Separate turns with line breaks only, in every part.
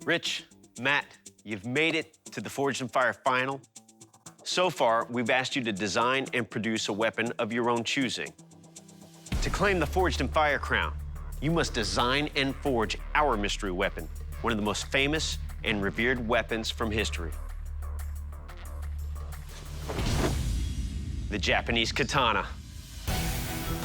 Rich, Matt, you've made it to the Forged in Fire final. So far, we've asked you to design and produce a weapon of your own choosing. To claim the Forged in Fire crown, you must design and forge our mystery weapon, one of the most famous and revered weapons from history. The Japanese katana.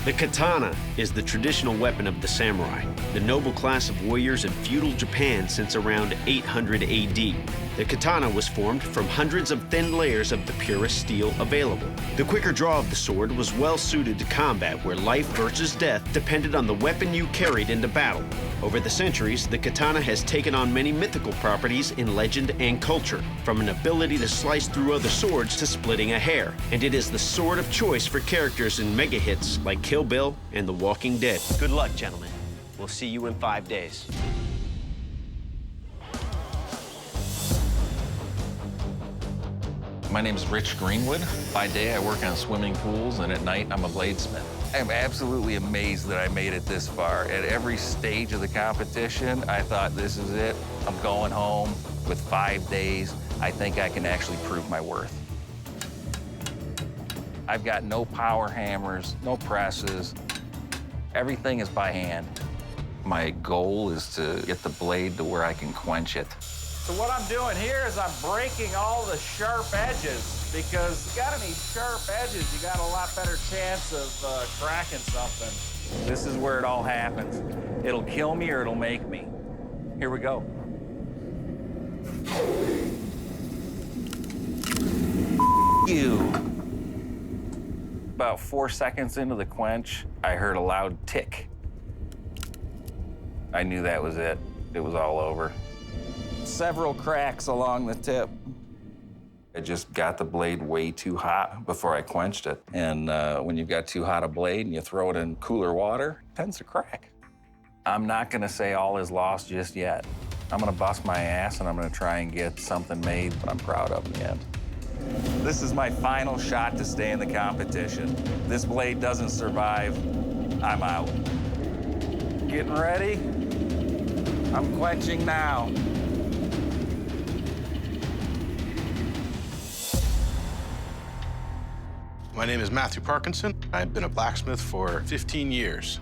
The katana is the traditional weapon of the samurai, the noble class of warriors in feudal Japan since around 800 AD. The katana was formed from hundreds of thin layers of the purest steel available. The quicker draw of the sword was well suited to combat where life versus death depended on the weapon you carried into battle. Over the centuries, the katana has taken on many mythical properties in legend and culture, from an ability to slice through other swords to splitting a hair. And it is the sword of choice for characters in mega hits like Kill Bill and The Walking Dead. Good luck, gentlemen. We'll see you in 5 days.
My name is Rich Greenwood. By day, I work on swimming pools, and at night, I'm a bladesmith. I'm absolutely amazed that I made it this far. At every stage of the competition, I thought, this is it. I'm going home with 5 days. I think I can actually prove my worth. I've got no power hammers, no presses. Everything is by hand. My goal is to get the blade to where I can quench it.
So what I'm doing here is I'm breaking all the sharp edges, because you gotta need sharp edges. You got a lot better chance of cracking something. This is where it all happens. It'll kill me or it'll make me. Here we go. You. About 4 seconds into the quench, I heard a loud tick. I knew that was it. It was all over. Several cracks along the tip. I just got the blade way too hot before I quenched it. And when you've got too hot a blade and you throw it in cooler water, it tends to crack. I'm not gonna say all is lost just yet. I'm gonna bust my ass and I'm gonna try and get something made that I'm proud of in the end. This is my final shot to stay in the competition. This blade doesn't survive, I'm out. Getting ready? I'm quenching now.
My name is Matthew Parkinson. I've been a blacksmith for 15 years.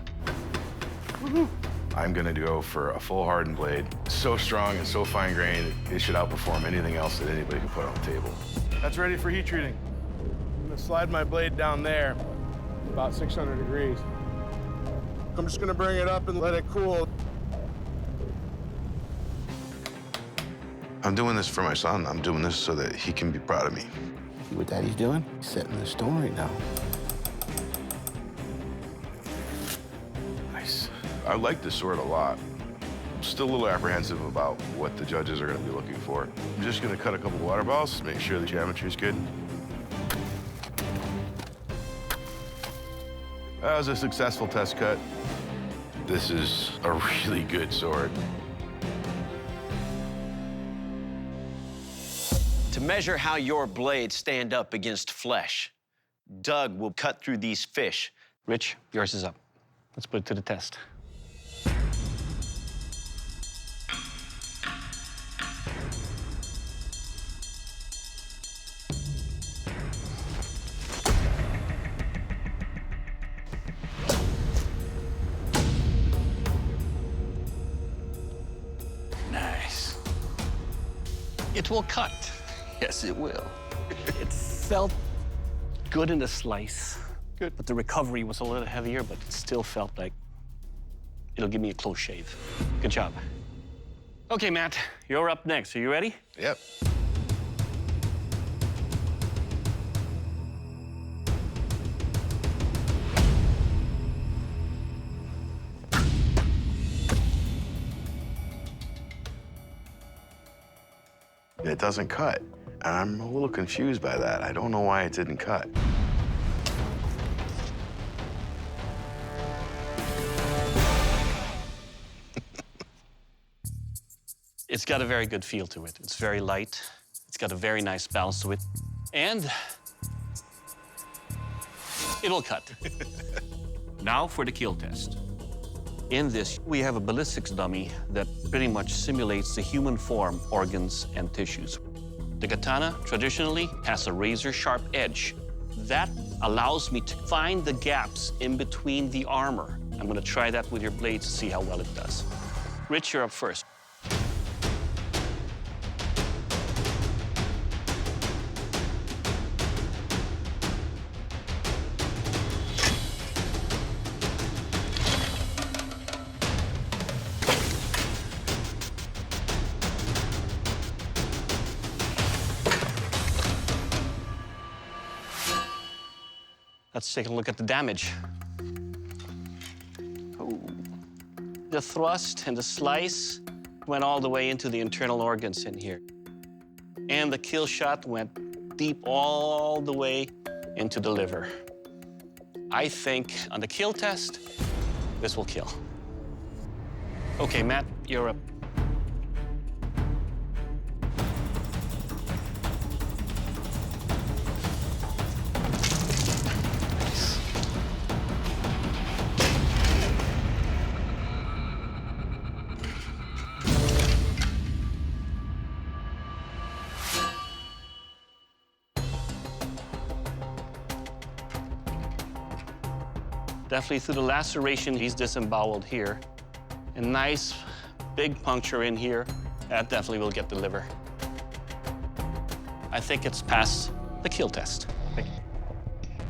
I'm gonna go for a full hardened blade. So strong and so fine grained, it should outperform anything else that anybody can put on the table.
That's ready for heat treating. I'm gonna slide my blade down there, about 600 degrees. I'm just gonna bring it up and let it cool.
I'm doing this for my son. I'm doing this so that he can be proud of me.
See what Daddy's doing? He's setting the stone right now.
Nice. I like this sword a lot. I'm still a little apprehensive about what the judges are gonna be looking for. I'm just gonna cut a couple water balls, make sure the geometry's good. That was a successful test cut. This is a really good sword.
To measure how your blades stand up against flesh, Doug will cut through these fish. Rich, yours is up. Let's put it to the test.
Nice.
It will cut.
Yes, it will.
It felt good in the slice. Good. But the recovery was a little heavier, but it still felt like it'll give me a close shave. Good job. Okay, Matt, you're up next. Are you ready?
Yep. It doesn't cut. And I'm a little confused by that. I don't know why it didn't cut.
It's got a very good feel to it. It's very light. It's got a very nice bounce to it. And it'll cut. Now for the kill test. In this, we have a ballistics dummy that pretty much simulates the human form, organs, and tissues. The katana traditionally has a razor-sharp edge. That allows me to find the gaps in between the armor. I'm gonna try that with your blade to see how well it does. Rich, you're up first. Let's take a look at the damage. Oh. The thrust and the slice went all the way into the internal organs in here. And the kill shot went deep all the way into the liver. I think on the kill test, this will kill. Okay, Matt, you're up. Definitely through the laceration, he's disemboweled here. A nice big puncture in here. That definitely will get the liver. I think it's past the kill test.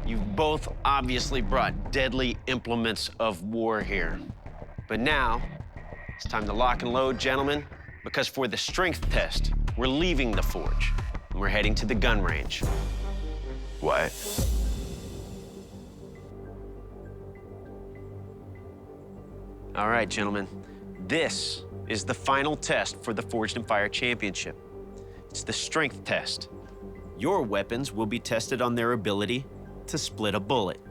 You've both obviously brought deadly implements of war here. But now, it's time to lock and load, gentlemen, because for the strength test, we're leaving the forge, and we're heading to the gun range.
What?
All right, gentlemen, this is the final test for the Forged in Fire Championship. It's the strength test. Your weapons will be tested on their ability to split a bullet.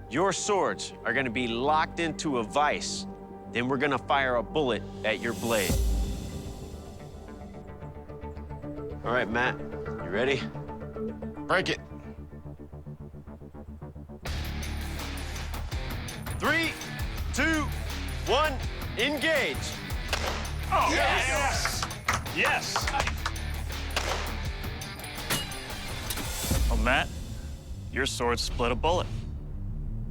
Your swords are gonna be locked into a vise. Then we're gonna fire a bullet at your blade. All right, Matt, you ready?
Break it.
3, 2, 1, engage.
Oh, yes! Yes!
Well, Matt, your sword split a bullet.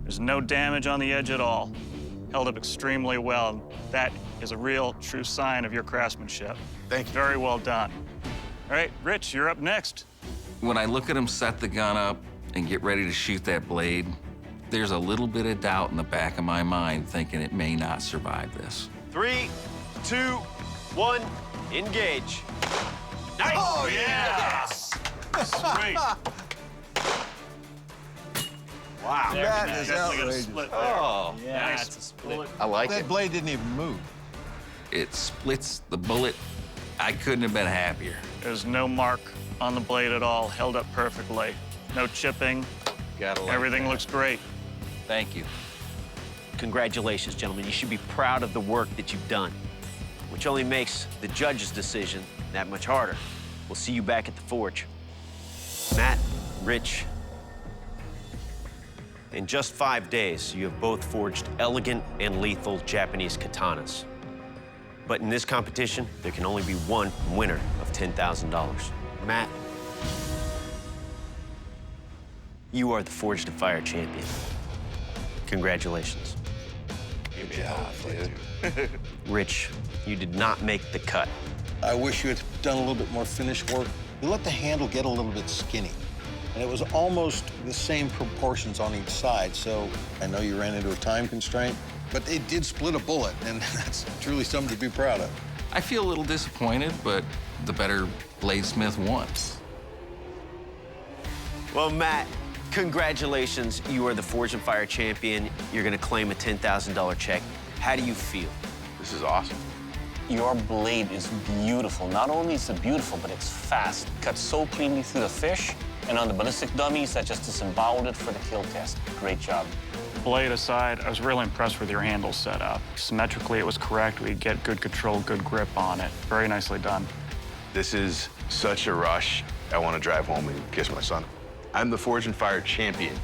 There's no damage on the edge at all. Held up extremely well. That is a real, true sign of your craftsmanship.
Thank you.
Very well done. All right, Rich, you're up next.
When I look at him set the gun up and get ready to shoot that blade, there's a little bit of doubt in the back of my mind thinking it may not survive this.
3, 2, 1, engage. Nice!
Oh, yes! Sweet.
Wow.
There,
That
man,
is
definitely got a
outrageous.
split there.
Oh,
Yeah, that's a split.
I like
That
it.
blade didn't even move.
It splits the bullet. I couldn't have been happier.
There's no mark on the blade at all. Held up perfectly. No chipping.
gotta like
Everything
that.
looks great.
Thank you.
Congratulations, gentlemen. You should be proud of the work that you've done, which only makes the judge's decision that much harder. We'll see you back at the forge. Matt, Rich, in just 5 days, you have both forged elegant and lethal Japanese katanas. But in this competition, there can only be one winner of $10,000. Matt, you are the Forged in Fire champion. Congratulations.
Good job, dude.
Rich, you did not make the cut.
I wish you had done a little bit more finish work. You let the handle get a little bit skinny. And it was almost the same proportions on each side, so I know you ran into a time constraint, but it did split a bullet, and that's truly something to be proud of.
I feel a little disappointed, but the better bladesmith won.
Well, Matt, congratulations. You are the Forged in Fire champion. You're gonna claim a $10,000 check. How do you feel?
This is awesome.
Your blade is beautiful. Not only is it beautiful, but it's fast. Cuts so cleanly through the fish. And on the ballistic dummies, that just disemboweled it for the kill test. Great job.
Blade aside, I was really impressed with your handle setup. Symmetrically, it was correct. We get good control, good grip on it. Very nicely done.
This is such a rush. I want to drive home and kiss my son. I'm the Forged in Fire champion.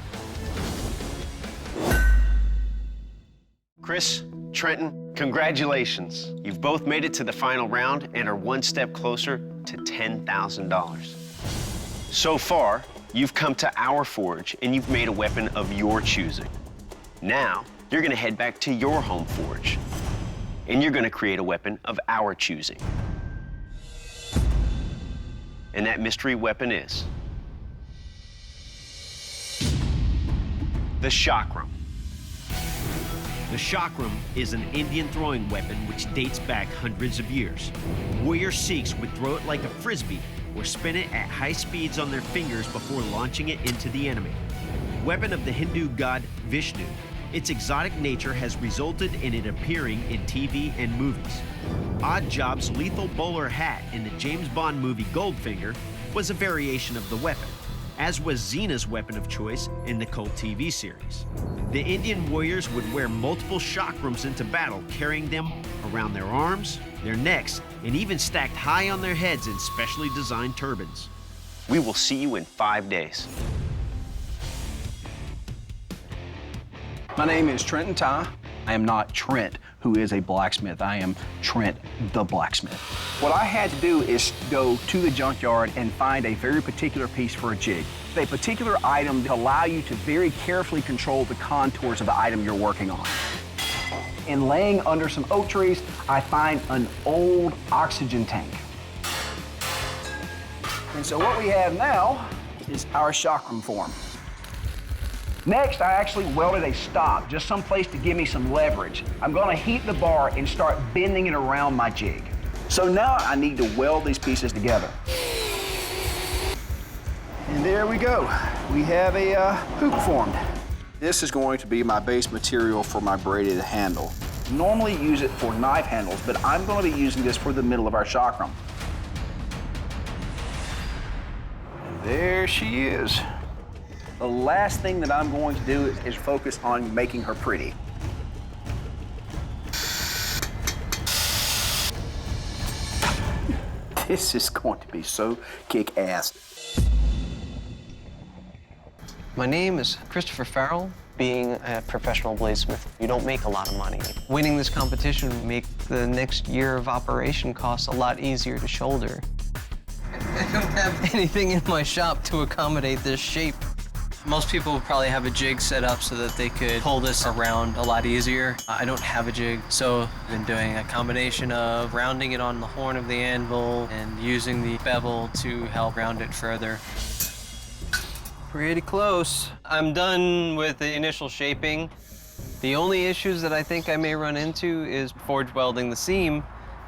Chris, Trenton, congratulations. You've both made it to the final round and are one step closer to $10,000. So far, you've come to our forge and you've made a weapon of your choosing. Now, you're gonna head back to your home forge and you're gonna create a weapon of our choosing. And that mystery weapon is the chakram. The chakram is an Indian throwing weapon which dates back hundreds of years. Warrior Sikhs would throw it like a frisbee or spin it at high speeds on their fingers before launching it into the enemy. Weapon of the Hindu god Vishnu, its exotic nature has resulted in it appearing in TV and movies. Odd Job's lethal bowler hat in the James Bond movie Goldfinger was a variation of the weapon, as was Xena's weapon of choice in the cult TV series. The Indian warriors would wear multiple chakrams into battle, carrying them around their arms, their necks, and even stacked high on their heads in specially designed turbans. We will see you in 5 days.
My name is Trenton Ty. I am not Trent, who is a blacksmith. I am Trent, the blacksmith. What I had to do is go to the junkyard and find a very particular piece for a jig. A particular item to allow you to very carefully control the contours of the item you're working on. In laying under some oak trees, I find an old oxygen tank. And so what we have now is our chakram form. Next, I actually welded a stop, just some place to give me some leverage. I'm gonna heat the bar and start bending it around my jig. So now I need to weld these pieces together. And there we go. We have a hoop formed. This is going to be my base material for my braided handle. Normally use it for knife handles, but I'm gonna be using this for the middle of our chakram. And there she is. The last thing that I'm going to do is focus on making her pretty. This is going to be so kick-ass.
My name is Christopher Farrell. Being a professional bladesmith, you don't make a lot of money. Winning this competition would make the next year of operation costs a lot easier to shoulder. I don't have anything in my shop to accommodate this shape. Most people would probably have a jig set up so that they could pull this around a lot easier. I don't have a jig, so I've been doing a combination of rounding it on the horn of the anvil and using the bevel to help round it further. Pretty close. I'm done with the initial shaping. The only issues that I think I may run into is forge welding the seam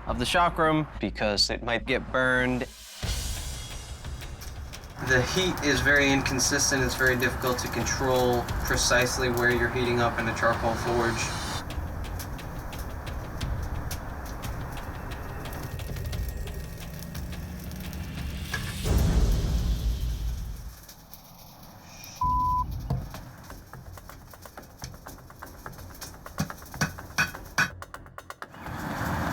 of the chakram because it might get burned. The heat is very inconsistent. It's very difficult to control precisely where you're heating up in a charcoal forge.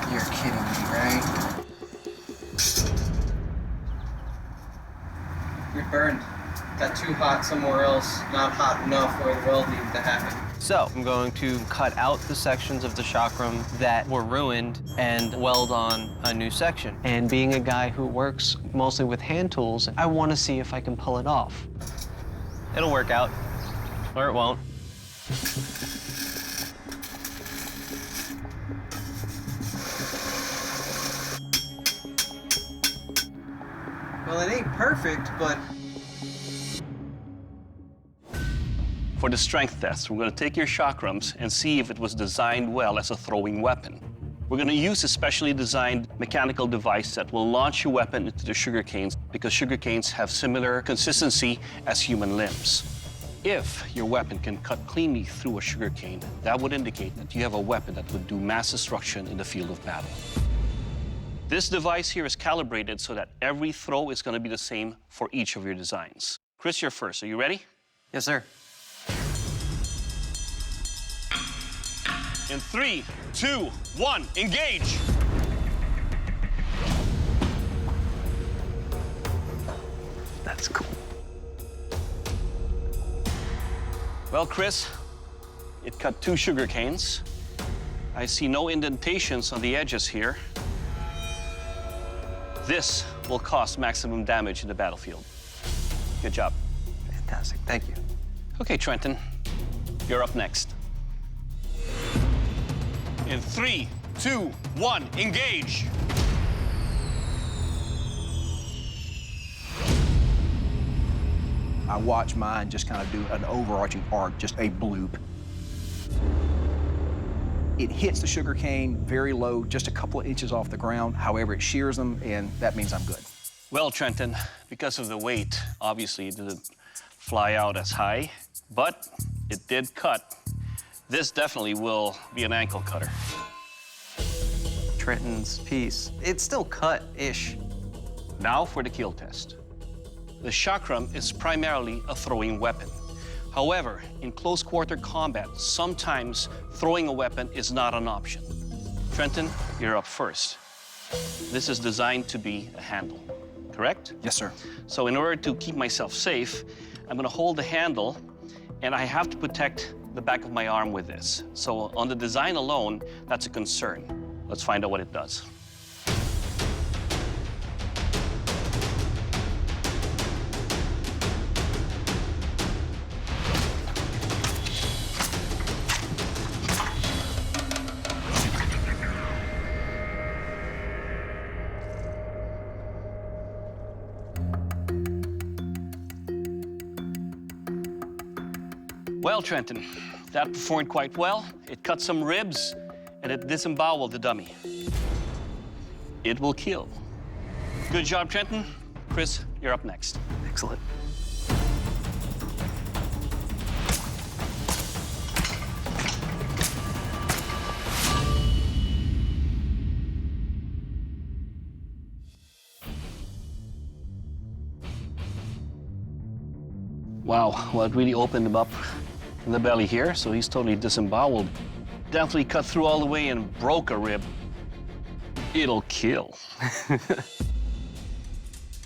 You're kidding me, right? You're burned. Got too hot somewhere else, not hot enough where the weld needed to happen. So I'm going to cut out the sections of the chakram that were ruined and weld on a new section. And being a guy who works mostly with hand tools, I want to see if I can pull it off. It'll work out, or it won't. Well, it ain't perfect, but...
For the strength test, we're going to take your chakrams and see if it was designed well as a throwing weapon. We're going to use a specially designed mechanical device that will launch your weapon into the sugar canes because sugar canes have similar consistency as human limbs. If your weapon can cut cleanly through a sugar cane, that would indicate that you have a weapon that would do mass destruction in the field of battle. This device here is calibrated so that every throw is going to be the same for each of your designs. Chris, you're first. Are you ready?
Yes, sir.
In 3, 2, 1, engage! That's cool. Well, Chris, it cut 2 sugar canes. I see no indentations on the edges here. This will cause maximum damage in the battlefield. Good job.
Fantastic, thank you.
Okay, Trenton, you're up next. In 3, 2, 1, engage!
I watch mine just kind of do an overarching arc, just a bloop. It hits the sugar cane very low, just a couple of inches off the ground. However, it shears them, and that means I'm good.
Well, Trenton, because of the weight, obviously it didn't fly out as high, but it did cut. This definitely will be an ankle cutter.
Trenton's piece, it's still cut-ish.
Now for the kill test. The chakram is primarily a throwing weapon. However, in close quarter combat, sometimes throwing a weapon is not an option. Trenton, you're up first. This is designed to be a handle, correct?
Yes, sir.
So in order to keep myself safe, I'm gonna hold the handle, and I have to protect the back of my arm with this. So on the design alone, that's a concern. Let's find out what it does. Well, Trenton, that performed quite well. It cut some ribs, and it disemboweled the dummy. It will kill. Good job, Trenton. Chris, you're up next.
Excellent.
Wow, well, it really opened him up in the belly here, so he's totally disemboweled. Definitely cut through all the way and broke a rib. It'll kill.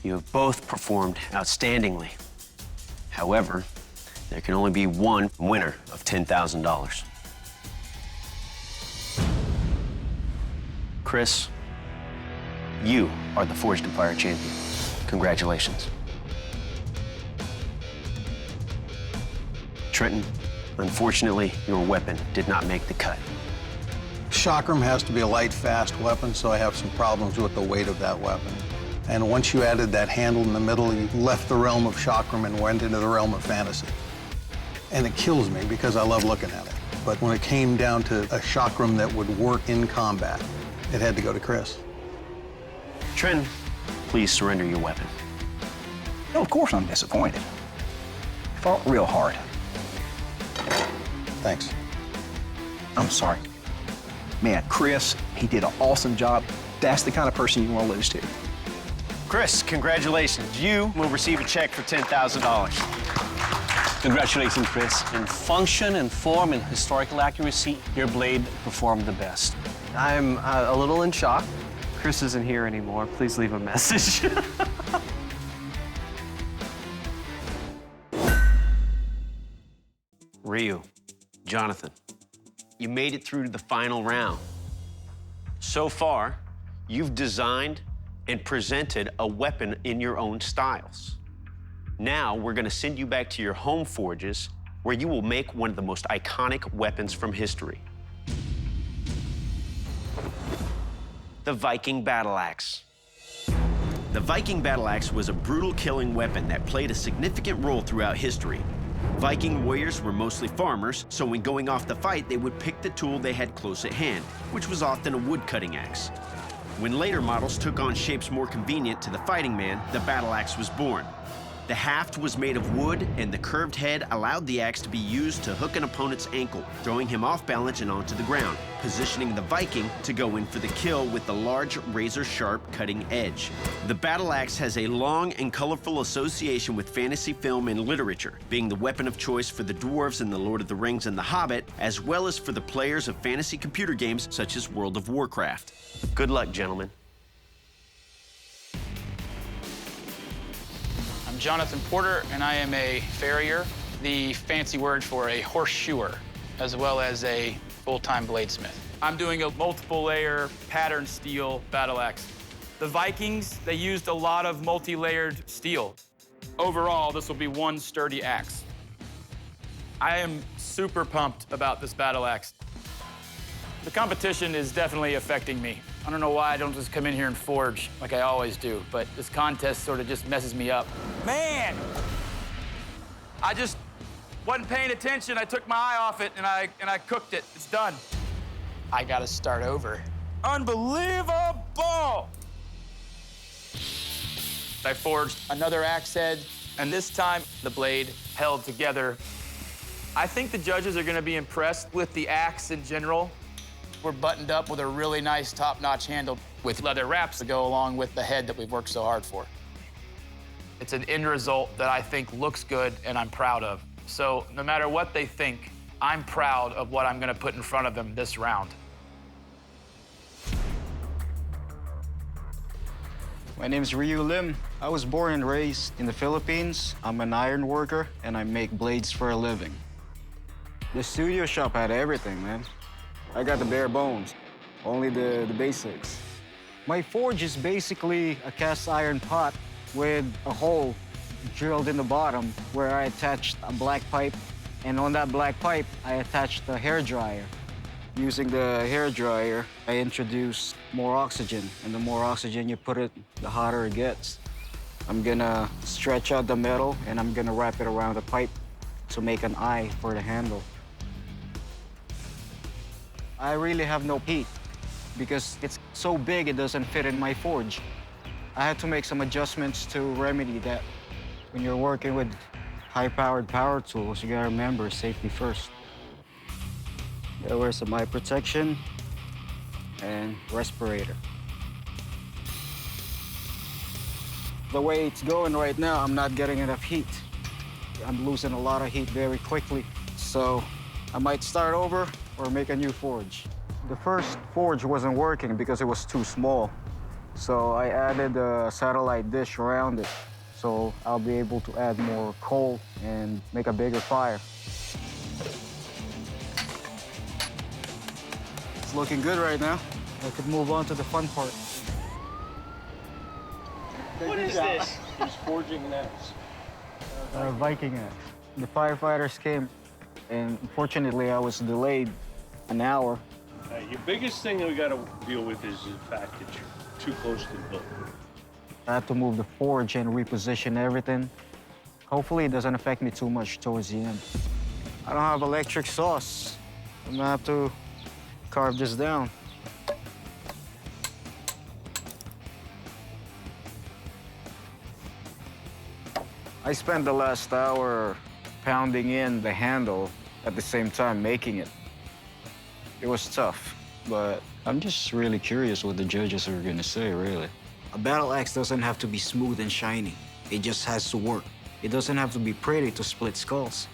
You have both performed outstandingly. However, there can only be one winner of $10,000. Chris, you are the Forged in Fire champion. Congratulations. Trenton, unfortunately, your weapon did not make the cut.
Chakram has to be a light, fast weapon, so I have some problems with the weight of that weapon. And once you added that handle in the middle, you left the realm of Chakram and went into the realm of fantasy. And it kills me because I love looking at it. But when it came down to a Chakram that would work in combat, it had to go to Chris.
Trenton, please surrender your weapon.
No, of course I'm disappointed. Fought real hard.
Thanks.
I'm sorry. Man, Chris, he did an awesome job. That's the kind of person you want to lose to.
Chris, congratulations. You will receive a check for $10,000.
Congratulations, Chris. In function and form and historical accuracy, your blade performed the best.
I'm a little in shock. Chris isn't here anymore. Please leave a message.
Ryu, Jonathan, you made it through to the final round. So far, you've designed and presented a weapon in your own styles. Now, we're gonna send you back to your home forges where you will make one of the most iconic weapons from history. The Viking battle axe. The Viking battle axe was a brutal killing weapon that played a significant role throughout history. Viking warriors were mostly farmers, so when going off the fight, they would pick the tool they had close at hand, which was often a wood-cutting axe. When later models took on shapes more convenient to the fighting man, the battle axe was born. The haft was made of wood, and the curved head allowed the axe to be used to hook an opponent's ankle, throwing him off balance and onto the ground, positioning the Viking to go in for the kill with the large, razor-sharp cutting edge. The battle axe has a long and colorful association with fantasy film and literature, being the weapon of choice for the dwarves in The Lord of the Rings and The Hobbit, as well as for the players of fantasy computer games such as World of Warcraft. Good luck, gentlemen.
I'm Jonathan Porter, and I am a farrier, the fancy word for a horseshoer, as well as a full-time bladesmith. I'm doing a multiple layer pattern steel battle axe. The Vikings, they used a lot of multi-layered steel. Overall, this will be one sturdy axe. I am super pumped about this battle axe. The competition is definitely affecting me. I don't know why I don't just come in here and forge like I always do, but this contest sort of just messes me up. Man! I just wasn't paying attention. I took my eye off it and I cooked it. It's done. I gotta start over. Unbelievable! I forged another axe head, and this time the blade held together. I think the judges are gonna be impressed with the axe in general. We're buttoned up with a really nice top-notch handle with leather wraps to go along with the head that we've worked so hard for. It's an end result that I think looks good and I'm proud of. So no matter what they think, I'm proud of what I'm gonna put in front of them this round.
My name is Ryu Lim. I was born and raised in the Philippines. I'm an iron worker and I make blades for a living. The studio shop had everything, man. I got the bare bones, only the basics. My forge is basically a cast iron pot with a hole drilled in the bottom where I attached a black pipe, and on that black pipe, I attached a hair dryer. Using the hair dryer, I introduced more oxygen, and the more oxygen you put it, the hotter it gets. I'm gonna stretch out the metal, and I'm gonna wrap it around the pipe to make an eye for the handle. I really have no heat because it's so big it doesn't fit in my forge. I had to make some adjustments to remedy that. When you're working with high-powered power tools, you gotta remember safety first. Gotta wear some eye protection and respirator. The way it's going right now, I'm not getting enough heat. I'm losing a lot of heat very quickly, so I might start over or make a new forge. The first forge wasn't working because it was too small. So I added a satellite dish around it. So I'll be able to add more coal and make a bigger fire. It's looking good right now. I could move on to the fun part.
What is this? He's forging an axe.
A Viking axe. The firefighters came, and unfortunately I was delayed an hour.
Your biggest thing that we got to deal with is the fact that you're too close to the building.
I had to move the forge and reposition everything. Hopefully it doesn't affect me too much towards the end. I don't have electric saws. I'm gonna have to carve this down. I spent the last hour pounding in the handle at the same time making it. It was tough, but I'm just really curious what the judges are gonna say, really. A battle axe doesn't have to be smooth and shiny. It just has to work. It doesn't have to be pretty to split skulls.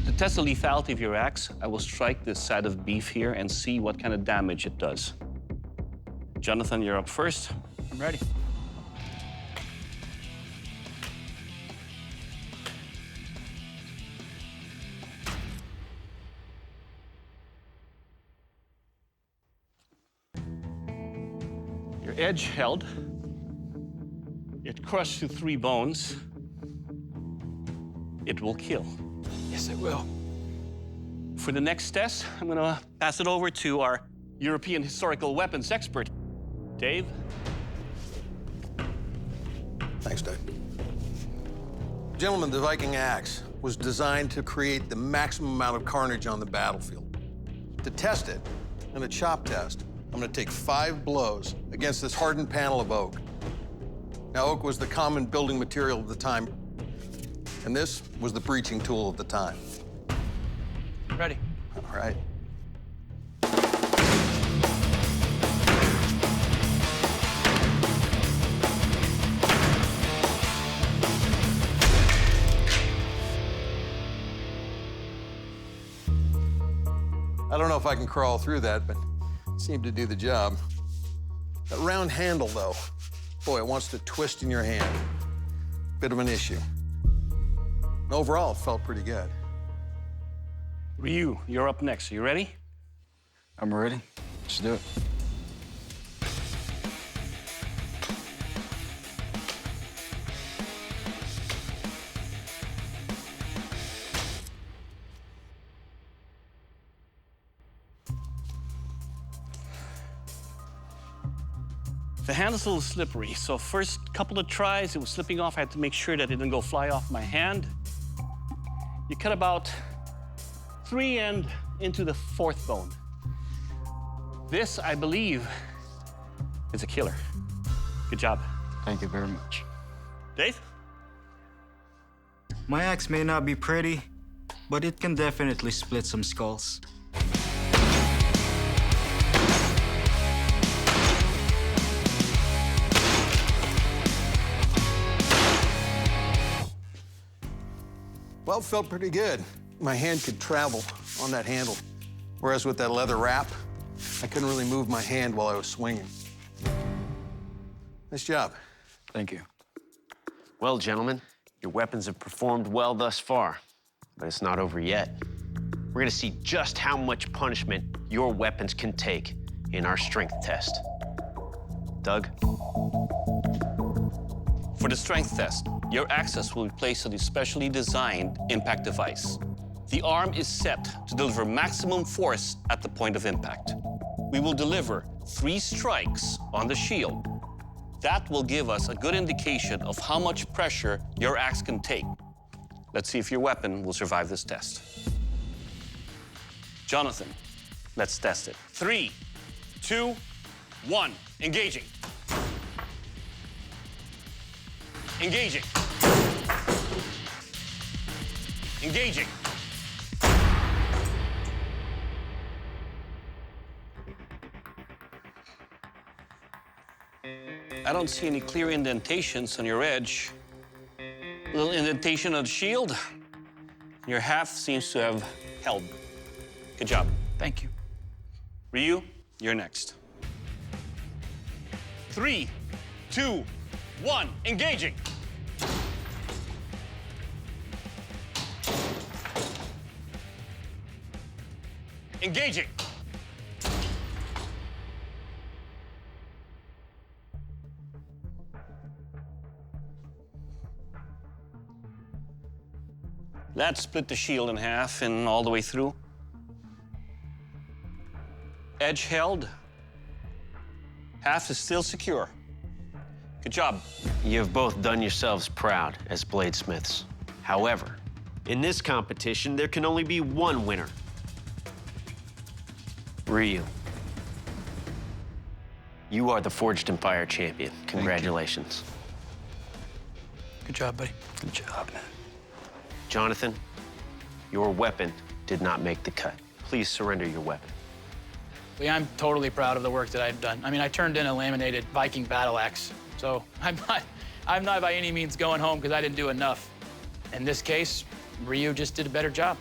To test the lethality of your axe, I will strike this side of beef here and see what kind of damage it does. Jonathan, you're up first.
I'm ready.
Your edge held. It crushed through 3 bones. It will kill.
Yes, it will.
For the next test, I'm gonna pass it over to our European historical weapons expert, Dave.
Thanks, Doug. Gentlemen, the Viking axe was designed to create the maximum amount of carnage on the battlefield. To test it, in a chop test, I'm gonna take 5 blows against this hardened panel of oak. Now, oak was the common building material of the time, and this was the breaching tool of the time.
Ready.
All right. I don't know if I can crawl through that, but it seemed to do the job. That round handle, though, boy, it wants to twist in your hand. Bit of an issue. And overall, it felt pretty good.
Ryu, you're up next. You ready?
I'm ready. Let's do it.
The handle's a little slippery, so first couple of tries, it was slipping off. I had to make sure that it didn't go fly off my hand. You cut about 3 and into the 4th bone. This, I believe, is a killer. Good job.
Thank you very much.
Dave?
My axe may not be pretty, but it can definitely split some skulls.
Well, it felt pretty good. My hand could travel on that handle, whereas with that leather wrap, I couldn't really move my hand while I was swinging. Nice job.
Thank you.
Well, gentlemen, your weapons have performed well thus far, but it's not over yet. We're gonna see just how much punishment your weapons can take in our strength test. Doug?
For the strength test, your access will be placed on the specially designed impact device. The arm is set to deliver maximum force at the point of impact. We will deliver 3 strikes on the shield. That will give us a good indication of how much pressure your axe can take. Let's see if your weapon will survive this test. Jonathan, let's test it. 3, 2, 1, engaging. Engaging. Engaging. I don't see any clear indentations on your edge. A little indentation on the shield. Your half seems to have held. Good job.
Thank you.
Ryu, you're next. 3, 2, 1, engaging. Engaging. That split the shield in half and all the way through. Edge held. Half is still secure. Good job.
You have both done yourselves proud as bladesmiths. However, in this competition, there can only be one winner. Ryu. You are the Forged in Fire champion. Congratulations.
Good job, buddy.
Good job, man.
Jonathan, your weapon did not make the cut. Please surrender your weapon.
Lee, I'm totally proud of the work that I've done. I mean, I turned in a laminated Viking battle axe, so I'm not by any means going home because I didn't do enough. In this case, Ryu just did a better job.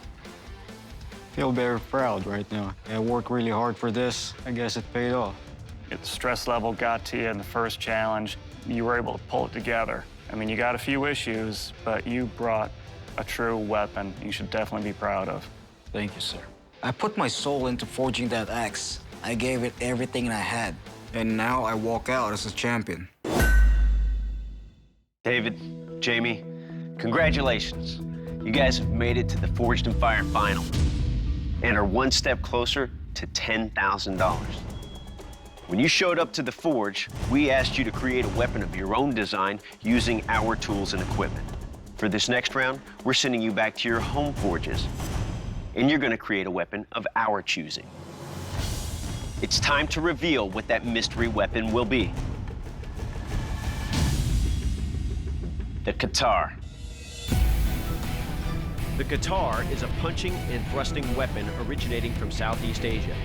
Feel very proud right now. I worked really hard for this. I guess it paid off.
If the stress level got to you in the first challenge, you were able to pull it together. I mean, you got a few issues, but you brought a true weapon you should definitely be proud of.
Thank you, sir. I put my soul into forging that axe. I gave it everything I had. And now I walk out as a champion.
David, Jamie, congratulations. You guys have made it to the Forged in Fire final and are one step closer to $10,000. When you showed up to the Forge, we asked you to create a weapon of your own design using our tools and equipment. For this next round, we're sending you back to your home forges, and you're gonna create a weapon of our choosing. It's time to reveal what that mystery weapon will be. The qatar. The qatar is a punching and thrusting weapon originating from Southeast Asia.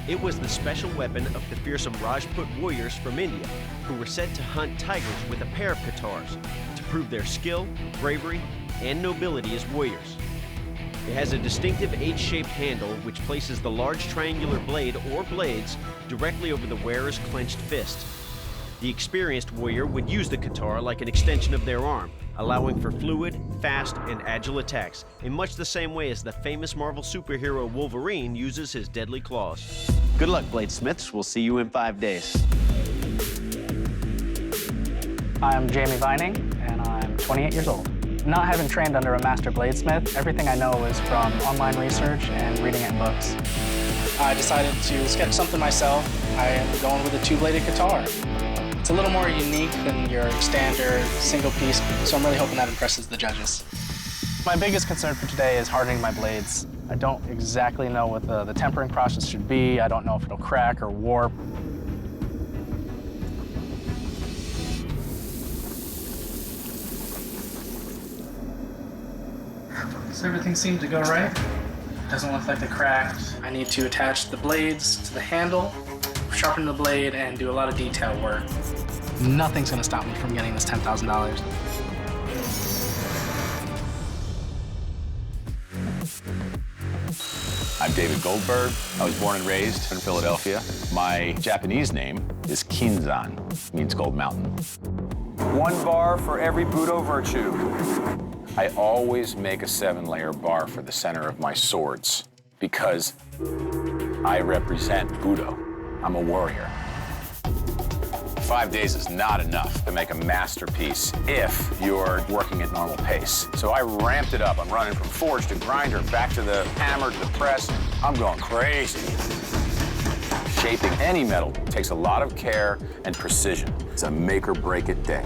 It was the special weapon of the fearsome Rajput warriors from India, who were said to hunt tigers with a pair of qatars to prove their skill, bravery, and nobility as warriors. It has a distinctive H-shaped handle which places the large triangular blade or blades directly over the wearer's clenched fist. The experienced warrior would use the qatar like an extension of their arm, allowing for fluid, fast, and agile attacks, in much the same way as the famous Marvel superhero Wolverine uses his deadly claws.
Good luck, bladesmiths. We'll see you in 5 days.
I'm Jamie Vining, and I'm 28 years old. Not having trained under a master bladesmith, everything I know is from online research and reading it in books. I decided to sketch something myself. I am going with a two-bladed qatar. It's a little more unique than your standard single piece, so I'm really hoping that impresses the judges. My biggest concern for today is hardening my blades. I don't exactly know what the tempering process should be. I don't know if it'll crack or warp. So everything seemed to go right. Doesn't look like they cracked. I need to attach the blades to the handle, sharpen the blade, and do a lot of detail work. Nothing's gonna stop me from getting this $10,000.
I'm David Goldberg. I was born and raised in Philadelphia. My Japanese name is Kinzan, means Gold Mountain.
1 bar for every Budo virtue.
I always make a 7-layer bar for the center of my swords because I represent Budo. I'm a warrior. 5 days is not enough to make a masterpiece if you're working at normal pace. So I ramped it up. I'm running from forge to grinder, back to the hammer to the press. I'm going crazy. Shaping any metal takes a lot of care and precision. It's a make or break it day.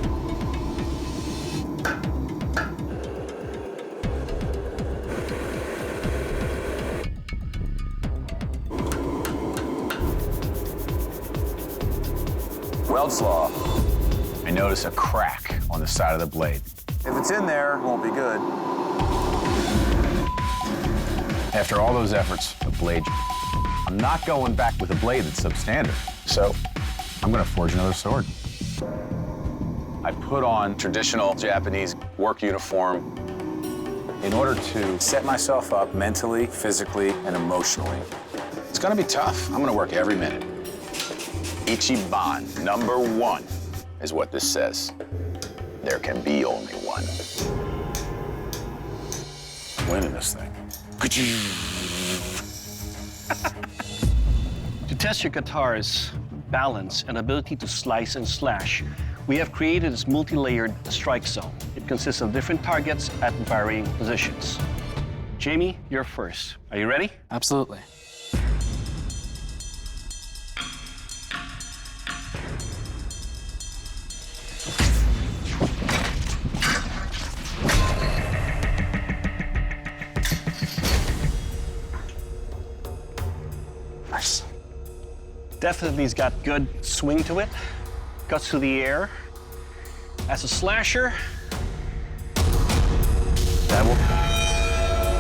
Weld's Law. I notice a crack on the side of the blade.
If it's in there, it won't be good.
After all those efforts, the blade. I'm not going back with a blade that's substandard. So I'm gonna forge another sword. I put on traditional Japanese work uniform in order to set myself up mentally, physically, and emotionally. It's gonna be tough. I'm gonna work every minute. Ichiban, number 1, is what this says. There can be only one. I'm winning this thing.
To test your qatar's balance and ability to slice and slash, we have created this multi-layered strike zone. It consists of different targets at varying positions. Jamie, you're first. Are you ready?
Absolutely.
Nice. Definitely's got good swing to it. Guts to the air. As a slasher, that will.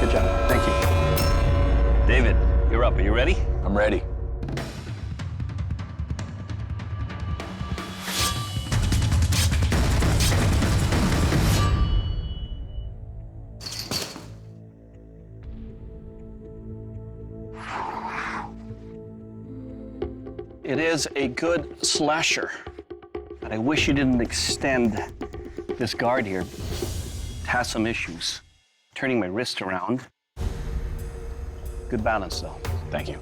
Good job. Thank you. David, you're up. Are you ready?
I'm ready.
It is a good slasher, but I wish you didn't extend this guard here. It has some issues. Turning my wrist around. Good balance, though.
Thank you.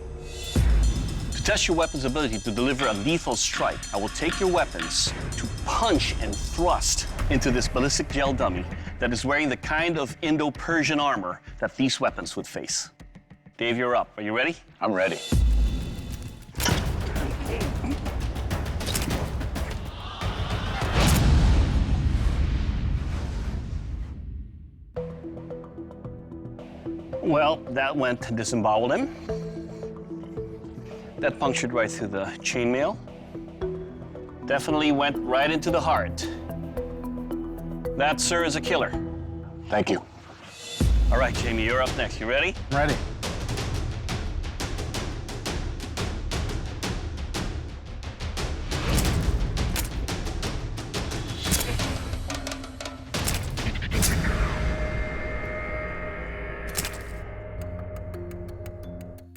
To test your weapon's ability to deliver a lethal strike, I will take your weapons to punch and thrust into this ballistic gel dummy that is wearing the kind of Indo-Persian armor that these weapons would face. Dave, you're up. Are you ready?
I'm ready.
Well, that went disemboweled him. That punctured right through the chainmail. Definitely went right into the heart. That, sir, is a killer.
Thank you.
All right, Jamie, you're up next. You ready?
I'm ready.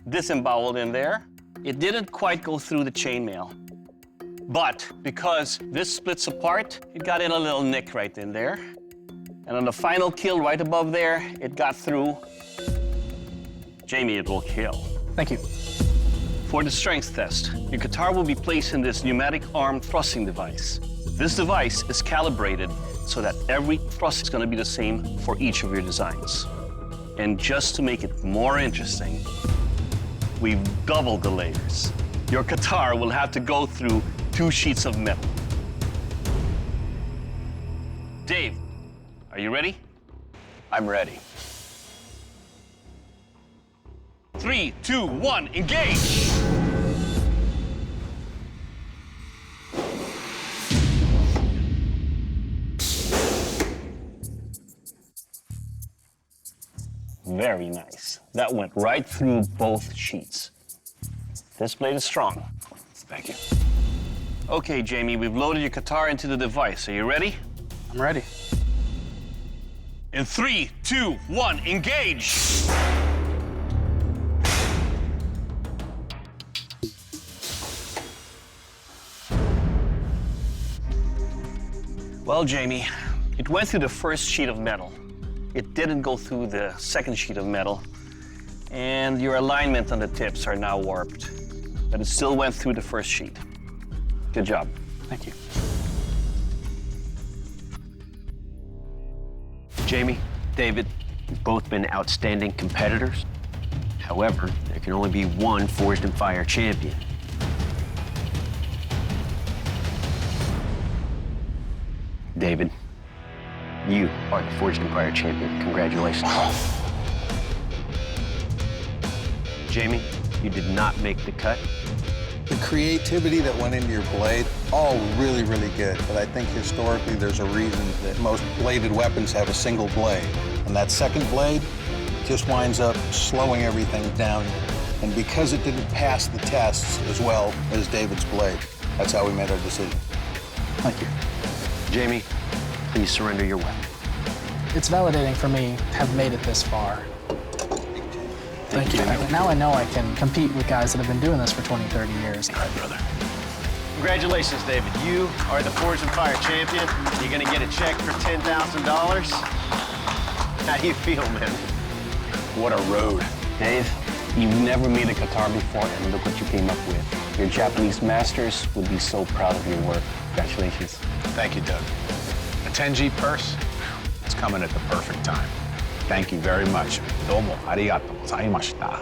Disemboweled in there. It didn't quite go through the chainmail. But because this splits apart, it got in a little nick right in there. And on the final kill right above there, it got through. Jamie, it will kill.
Thank you.
For the strength test, your qatar will be placed in this pneumatic arm thrusting device. This device is calibrated so that every thrust is going to be the same for each of your designs. And just to make it more interesting, we've doubled the layers. Your qatar will have to go through 2 sheets of metal. Dave, are you ready?
I'm ready.
3, 2, 1, engage! Very nice. That went right through both sheets. This blade is strong.
Thank you.
Okay, Jamie, we've loaded your qatar into the device. Are you ready?
I'm ready.
In 3, 2, 1, engage! Well, Jamie, it went through the first sheet of metal. It didn't go through the second sheet of metal, and your alignment on the tips are now warped. But it still went through the first sheet. Good job.
Thank you.
Jamie, David, you've both been outstanding competitors. However, there can only be one Forged in Fire champion. David, you are the Forged in Fire champion. Congratulations. Jamie, you did not make the cut.
The creativity that went into your blade, all really, really good. But I think historically there's a reason that most bladed weapons have a single blade. And that second blade just winds up slowing everything down. And because it didn't pass the tests as well as David's blade, that's how we made our decision.
Thank you.
Jamie, please surrender your weapon.
It's validating for me to have made it this far. Thank you. Now I know I can compete with guys that have been doing this for 20, 30 years.
All right, brother. Congratulations, David. You are the Forged in Fire champion. You're gonna get a check for $10,000. How do you feel, man?
What a road.
Dave, you've never made a qatar before, and look what you came up with. Your Japanese masters would be so proud of your work. Congratulations.
Thank you, Doug. A 10G purse? It's coming at the perfect time. Thank you very much. どうもありがとうございました。